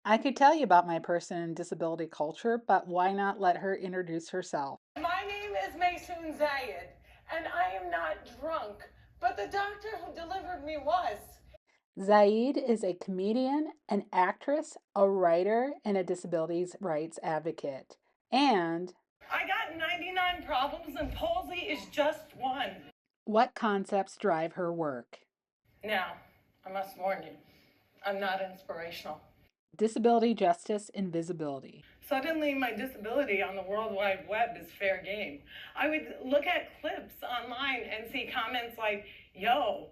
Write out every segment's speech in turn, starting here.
I could tell you about my person in disability culture, but why not let her introduce herself? My name is Maysoon Zayid, and I am not drunk, but the doctor who delivered me was. Zaid is a comedian, an actress, a writer, and a disabilities rights advocate. And I got 99 problems, and palsy is just one. what concepts drive her work? Now, I must warn you, I'm not inspirational. Disability justice and visibility. Suddenly, my disability on the World Wide Web is fair game. I would look at clips online and see comments like, yo,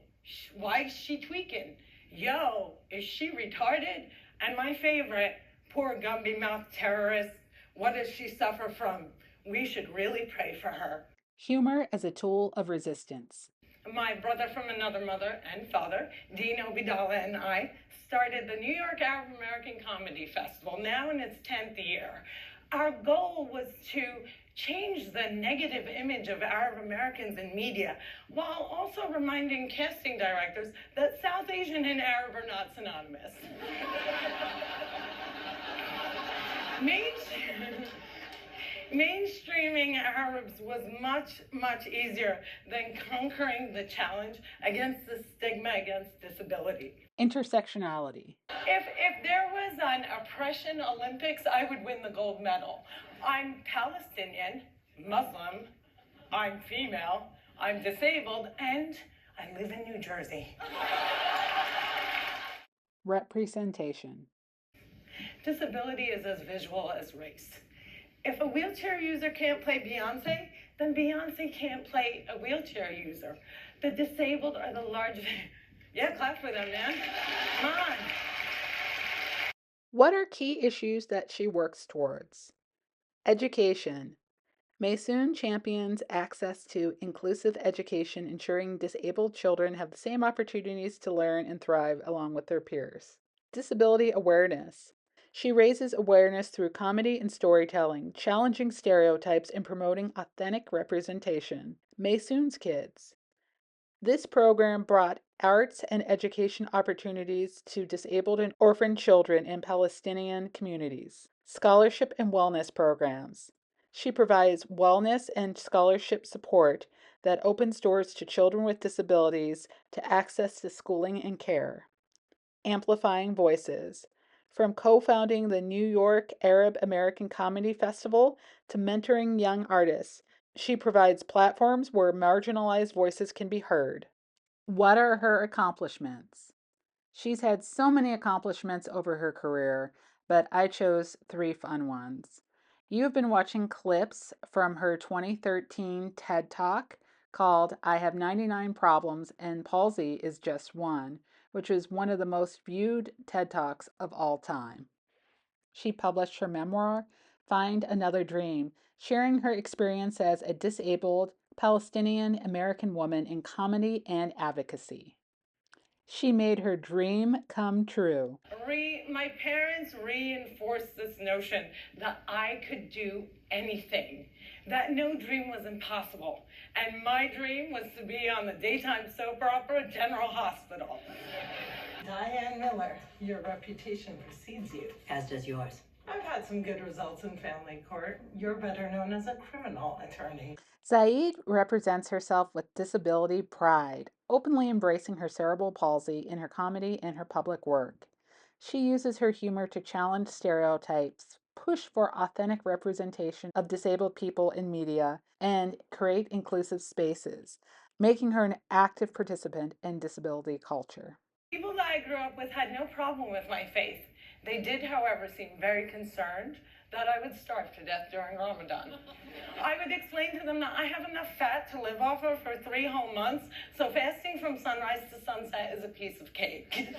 why is she tweaking? Yo, is she retarded? And my favorite, poor Gumby mouth terrorist, what does she suffer from? We should really pray for her. Humor as a tool of resistance. My brother from another mother and father, Dean Obidala, and I started the New York Arab American Comedy Festival, now in its 10th year. Our goal was to change the negative image of Arab Americans in media while also reminding casting directors that South Asian and Arab are not synonymous. Mainstreaming Arabs was much, much easier than conquering the challenge against the stigma against disability. Intersectionality. If there was an oppression Olympics, I would win the gold medal. I'm Palestinian, Muslim, I'm female, I'm disabled, and I live in New Jersey. Representation. Disability is as visual as race. If a wheelchair user can't play Beyonce, then Beyonce can't play a wheelchair user. The disabled are the large. Yeah, clap for them, man. Come on. What are key issues that she works towards? Education. Maysoon champions access to inclusive education, ensuring disabled children have the same opportunities to learn and thrive along with their peers. Disability awareness. She raises awareness through comedy and storytelling, challenging stereotypes and promoting authentic representation. Maysoon's Kids. This program brought arts and education opportunities to disabled and orphaned children in Palestinian communities. Scholarship and wellness programs. She provides wellness and scholarship support that opens doors to children with disabilities to access to schooling and care. Amplifying voices. From co founding the New York Arab American Comedy Festival to mentoring young artists, she provides platforms where marginalized voices can be heard. What are her accomplishments? She's had so many accomplishments over her career, but I chose three fun ones. You have been watching clips from her 2013 TED Talk called I Have 99 Problems and Palsy is Just One, which is one of the most viewed TED Talks of all time. She published her memoir, Find Another Dream, sharing her experience as a disabled Palestinian American woman in comedy and advocacy. She made her dream come true. My parents reinforced this notion that I could do anything, that no dream was impossible. And my dream was to be on the daytime soap opera General Hospital. Diane Miller, your reputation precedes you. As does yours. I've had some good results in family court. You're better known as a criminal attorney. Zayid represents herself with disability pride, openly embracing her cerebral palsy in her comedy and her public work. She uses her humor to challenge stereotypes, push for authentic representation of disabled people in media, and create inclusive spaces, making her an active participant in disability culture. People that I grew up with had no problem with my faith. They did, however, seem very concerned that I would starve to death during Ramadan. I would explain to them that I have enough fat to live off of for 3 whole months, so fasting from sunrise to sunset is a piece of cake.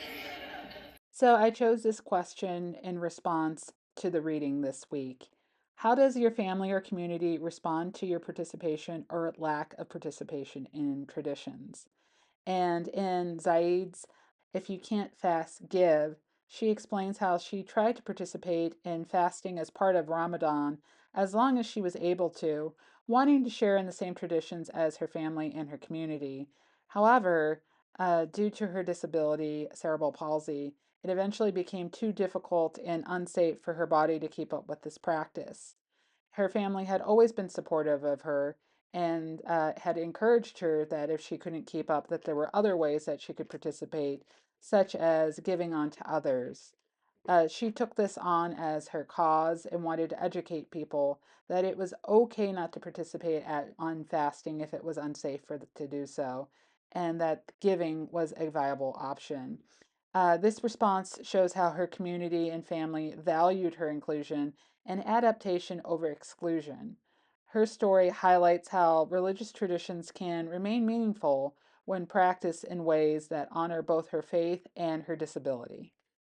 So I chose this question in response to the reading this week. How does your family or community respond to your participation or lack of participation in traditions? And in Zaid's If You Can't Fast, Give, she explains how she tried to participate in fasting as part of Ramadan as long as she was able to, wanting to share in the same traditions as her family and her community. However, due to her disability, cerebral palsy, it eventually became too difficult and unsafe for her body to keep up with this practice. Her family had always been supportive of her and had encouraged her that if she couldn't keep up, that there were other ways that she could participate, such as giving on to others. She took this on as her cause and wanted to educate people that it was okay not to participate on fasting if it was unsafe to do so, and that giving was a viable option. This response shows how her community and family valued her inclusion and adaptation over exclusion. Her story highlights how religious traditions can remain meaningful when practiced in ways that honor both her faith and her disability.